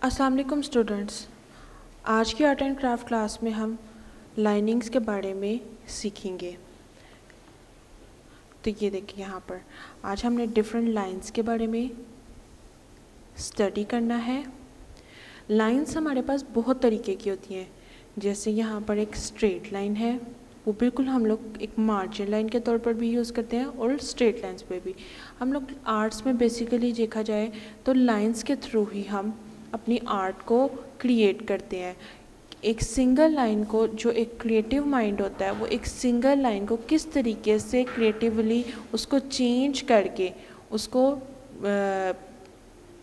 अस्सलाम वालेकुम स्टूडेंट्स। आज की आर्ट एंड क्राफ्ट क्लास में हम लाइनिंग्स के बारे में सीखेंगे। तो ये देखिए यहाँ पर आज हमने डिफरेंट लाइंस के बारे में स्टडी करना है। लाइंस हमारे पास बहुत तरीके की होती हैं। जैसे यहाँ पर एक स्ट्रेट लाइन है, वो बिल्कुल हम लोग एक मार्जिन लाइन के तौर पर भी यूज़ करते हैं और स्ट्रेट लाइंस पे भी। हम लोग आर्ट्स में बेसिकली देखा जाए तो लाइंस के थ्रू ही हम अपनी आर्ट को क्रिएट करते हैं। एक सिंगल लाइन को, जो एक क्रिएटिव माइंड होता है, वो एक सिंगल लाइन को किस तरीके से क्रिएटिवली उसको चेंज करके उसको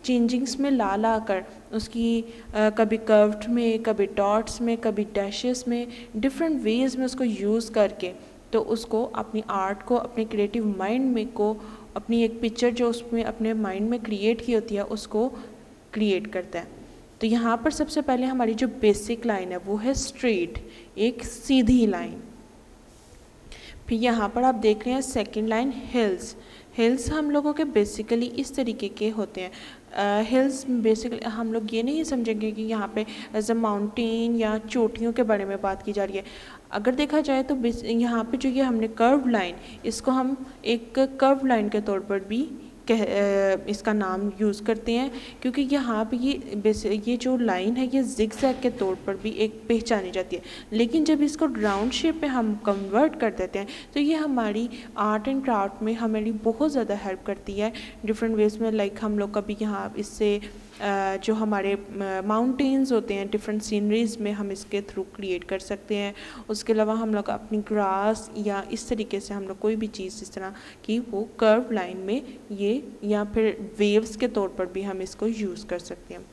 चेंजिंग्स में ला कर उसकी कभी कर्व्ड में, कभी डॉट्स में, कभी डैशेस में, डिफरेंट वेज में उसको यूज़ करके तो उसको अपनी आर्ट को, अपने क्रिएटिव माइंड में को, अपनी एक पिक्चर जो उसमें अपने माइंड में क्रिएट की होती है उसको क्रिएट करता है। तो यहाँ पर सबसे पहले हमारी जो बेसिक लाइन है वो है स्ट्रेट, एक सीधी लाइन। फिर यहाँ पर आप देख रहे हैं सेकंड लाइन हिल्स। हिल्स हम लोगों के बेसिकली इस तरीके के होते हैं। हिल्स बेसिकली हम लोग ये नहीं समझेंगे कि यहाँ पे एज अ माउंटेन या चोटियों के बारे में बात की जा रही है। अगर देखा जाए तो यहाँ पे जो ये हमने कर्व लाइन, इसको हम एक कर्व लाइन के तौर पर भी इसका नाम यूज़ करते हैं, क्योंकि यहाँ पे ये जो लाइन है ये जिगजैग के तौर पर भी एक पहचानी जाती है। लेकिन जब इसको राउंड शेप में हम कन्वर्ट कर देते हैं तो ये हमारी आर्ट एंड क्राफ्ट में हमारी बहुत ज़्यादा हेल्प करती है डिफरेंट वेज में। लाइक हम लोग कभी यहाँ इससे जो हमारे माउंटेन्स होते हैं, डिफरेंट सीनरीज में हम इसके थ्रू क्रिएट कर सकते हैं। उसके अलावा हम लोग अपनी ग्रास या इस तरीके से हम लोग कोई भी चीज़ इस तरह की वो कर्व लाइन में ये या फिर वेव्स के तौर पर भी हम इसको यूज़ कर सकते हैं।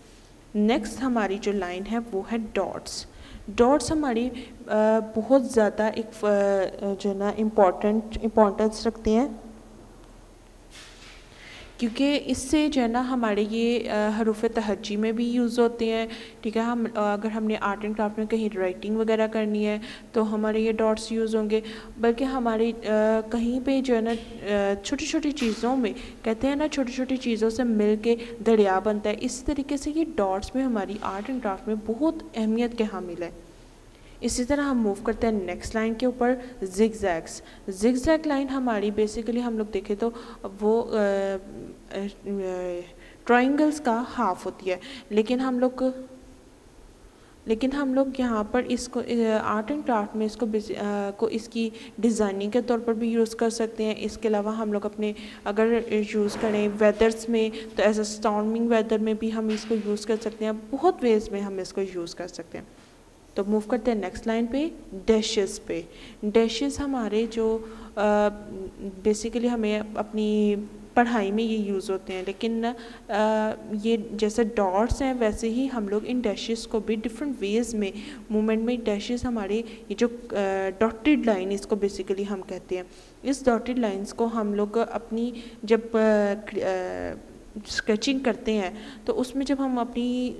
नेक्स्ट हमारी जो लाइन है वो है डॉट्स। डॉट्स हमारी बहुत ज़्यादा एक जो ना इम्पोर्टेंस रखती हैं, क्योंकि इससे जो है ना हमारे ये हरूफ तहज्जी में भी यूज़ होते हैं। ठीक है, हम अगर हमने आर्ट एंड क्राफ्ट में कहीं राइटिंग वगैरह करनी है तो हमारे ये डॉट्स यूज़ होंगे। बल्कि हमारे कहीं पे जो है ना छोटी छोटी चीज़ों में, कहते हैं ना छोटी छोटी चीज़ों से मिल के दरिया बनता है, इस तरीके से ये डॉट्स में हमारी आर्ट एंड क्राफ्ट में बहुत अहमियत के हामिल है। इसी तरह हम मूव करते हैं नेक्स्ट लाइन के ऊपर, जिगजैग्स। जिगजैग लाइन हमारी बेसिकली हम लोग देखें तो वो ट्रायंगल्स का हाफ होती है। लेकिन हम लोग यहाँ पर इसको आर्ट एंड क्राफ्ट में इसको इसकी डिज़ाइनिंग के तौर पर भी यूज़ कर सकते हैं। इसके अलावा हम लोग अपने अगर यूज़ करें वेदर्स में तो एज अ स्टॉर्मिंग वेदर में भी हम इसको यूज़ कर सकते हैं। बहुत वेज में हम इसको यूज़ कर सकते हैं। तो मूव करते हैं नेक्स्ट लाइन पे, डैशेस पे। डैशेस हमारे जो बेसिकली हमें अपनी पढ़ाई में ये यूज़ होते हैं, लेकिन ये जैसे डॉट्स हैं वैसे ही हम लोग इन डैशेस को भी डिफरेंट वेज में मूवमेंट में डैशेस हमारे ये जो डॉटेड लाइन, इसको बेसिकली हम कहते हैं। इस डॉटेड लाइंस को हम लोग अपनी जब स्केचिंग करते हैं तो उसमें जब हम अपनी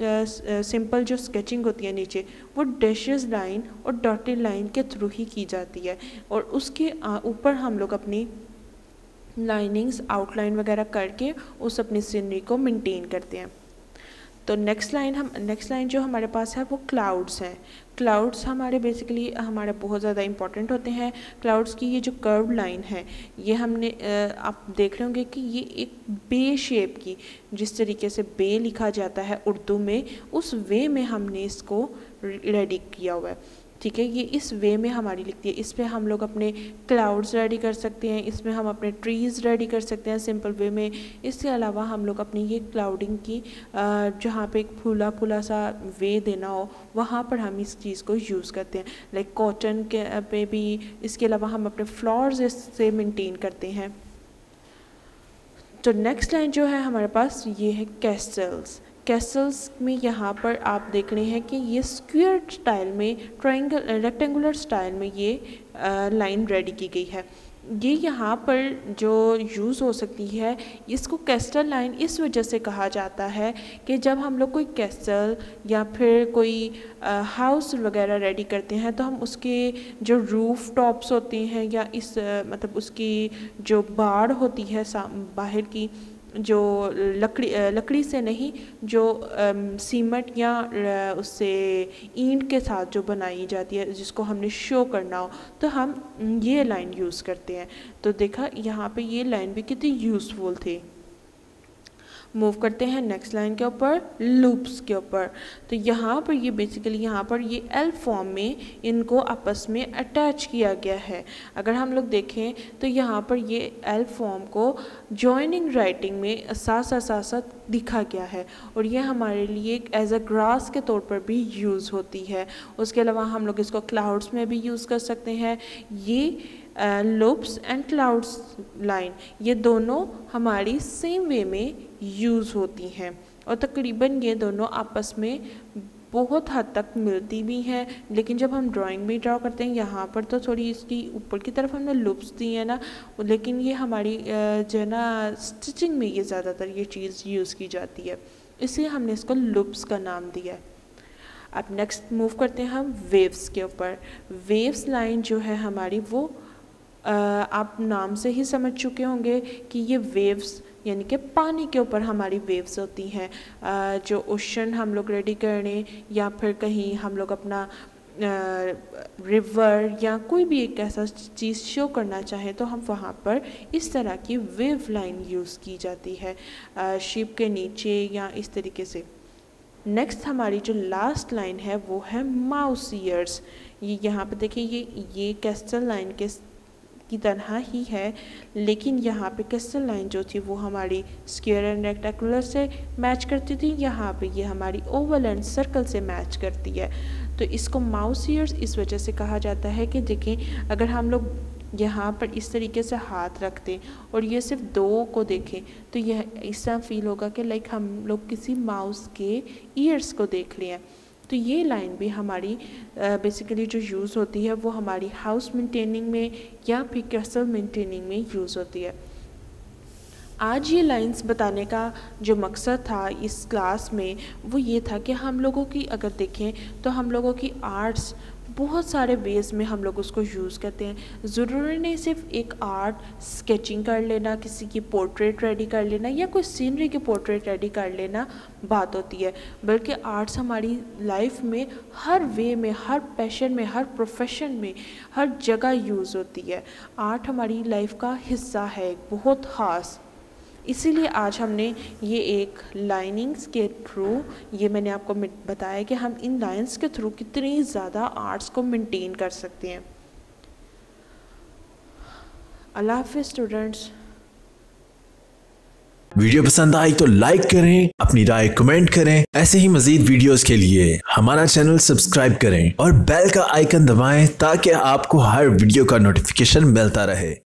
सिंपल जो स्केचिंग होती है नीचे, वो डैशेस लाइन और डॉटेड लाइन के थ्रू ही की जाती है, और उसके ऊपर हम लोग अपनी लाइनिंग्स आउटलाइन वगैरह करके उस अपनी सीनरी को मेंटेन करते हैं। तो नेक्स्ट लाइन जो हमारे पास है वो क्लाउड्स हैं। क्लाउड्स हमारे बेसिकली हमारे बहुत ज़्यादा इंपॉर्टेंट होते हैं। क्लाउड्स की ये जो कर्व लाइन है ये हमने आप देख रहे होंगे कि ये एक बे शेप की, जिस तरीके से बे लिखा जाता है उर्दू में, उस वे में हमने इसको रेडी किया हुआ है। ठीक है, ये इस वे में हमारी लिखती है। इस पे हम लोग अपने क्लाउड्स रेडी कर सकते हैं, इसमें हम अपने ट्रीज़ रेडी कर सकते हैं सिंपल वे में। इसके अलावा हम लोग अपनी ये क्लाउडिंग की जहाँ पे एक फूला फूला सा वे देना हो वहाँ पर हम इस चीज़ को यूज़ करते हैं। लाइक कॉटन के पे भी। इसके अलावा हम अपने फ्लावर्स इससे मेंटेन करते हैं। तो नेक्स्ट लाइन जो है हमारे पास ये है कैसल्स। कैसल्स में यहाँ पर आप देख रहे हैं कि ये स्क्वायर स्टाइल में, रेक्टेंगुलर स्टाइल में ये लाइन रेडी की गई है। ये यहाँ पर जो यूज़ हो सकती है, इसको कैस्टल लाइन इस वजह से कहा जाता है कि जब हम लोग कोई कैसल या फिर कोई हाउस वगैरह रेडी करते हैं तो हम उसके जो रूफ टॉप्स होते हैं या मतलब उसकी जो बाड़ होती है बाहर की, जो लकड़ी से नहीं, जो सीमेंट या उससे ईंट के साथ जो बनाई जाती है, जिसको हमने शो करना हो, तो हम ये लाइन यूज़ करते हैं। तो देखा यहाँ पे ये लाइन भी कितनी यूज़फुल थी। मूव करते हैं नेक्स्ट लाइन के ऊपर, लूप्स के ऊपर। तो यहाँ पर ये बेसिकली यहाँ पर ये एल फॉर्म में इनको आपस में अटैच किया गया है। अगर हम लोग देखें तो यहाँ पर ये एल फॉर्म को जॉइनिंग राइटिंग में साथ दिखा गया है, और ये हमारे लिए एज अ ग्रास के तौर पर भी यूज़ होती है। उसके अलावा हम लोग इसको क्लाउड्स में भी यूज़ कर सकते हैं। ये लूप्स एंड क्लाउड्स लाइन, ये दोनों हमारी सेम वे में यूज़ होती हैं, और तकरीबन ये दोनों आपस में बहुत हद तक मिलती भी हैं। लेकिन जब हम ड्राइंग में ड्रॉ करते हैं यहाँ पर तो थोड़ी इसकी ऊपर की तरफ हमने लूप्स दी है ना, लेकिन ये हमारी जो है ना स्टिचिंग में ये ज़्यादातर ये चीज़ यूज़ की जाती है, इसलिए हमने इसको लूप्स का नाम दिया है। अब नेक्स्ट मूव करते हैं हम वेव्स के ऊपर। वेव्स लाइन जो है हमारी वो आप नाम से ही समझ चुके होंगे कि ये वेव्स यानी कि पानी के ऊपर हमारी वेव्स होती हैं। जो ओशन हम लोग रेडी करने या फिर कहीं हम लोग अपना रिवर या कोई भी एक ऐसा चीज़ शो करना चाहें तो हम वहाँ पर इस तरह की वेव लाइन यूज़ की जाती है, शिप के नीचे या इस तरीके से। नेक्स्ट हमारी जो लास्ट लाइन है वो है माउस ईयर्स। ये यहाँ पे देखिए ये कैस्टल लाइन की तरह ही है, लेकिन यहाँ पे कैस्टल लाइन जो थी वो हमारी स्क्वायर एंड रेक्टेंगुलर से मैच करती थी, यहाँ पे ये हमारी ओवल एंड सर्कल से मैच करती है। तो इसको माउस ईयर्स इस वजह से कहा जाता है कि देखें, अगर हम लोग यहाँ पर इस तरीके से हाथ रख दें और ये सिर्फ दो को देखें तो यह इस तरह फील होगा कि लाइक हम लोग किसी माउस के ईयर्स को देख लिए हैं। तो ये लाइन भी हमारी बेसिकली जो यूज़ होती है वो हमारी हाउस मेंटेनिंग में या फिर कैसल मेंटेनिंग में यूज़ होती है। आज ये लाइंस बताने का जो मकसद था इस क्लास में वो ये था कि हम लोगों की अगर देखें तो हम लोगों की आर्ट्स बहुत सारे वेज़ में हम लोग उसको यूज़ करते हैं। ज़रूरी नहीं सिर्फ एक आर्ट स्केचिंग कर लेना, किसी की पोर्ट्रेट रेडी कर लेना या कोई सीनरी की पोर्ट्रेट रेडी कर लेना बात होती है, बल्कि आर्ट्स हमारी लाइफ में हर वे में, हर पैशन में, हर प्रोफेशन में, हर जगह यूज़ होती है। आर्ट हमारी लाइफ का हिस्सा है बहुत ख़ास, इसीलिए आज हमने ये एक लाइनिंग्स के थ्रू ये मैंने आपको बताया कि हम इन लाइंस के थ्रू कितनी ज़्यादा आर्ट्स को मेंटेन कर सकते हैं। अल्लाह हाफ़िज़ स्टूडेंट्स। वीडियो पसंद आई तो लाइक करें, अपनी राय कमेंट करें। ऐसे ही मजीद वीडियोस के लिए हमारा चैनल सब्सक्राइब करें और बेल का आइकन दबाएं ताकि आपको हर वीडियो का नोटिफिकेशन मिलता रहे।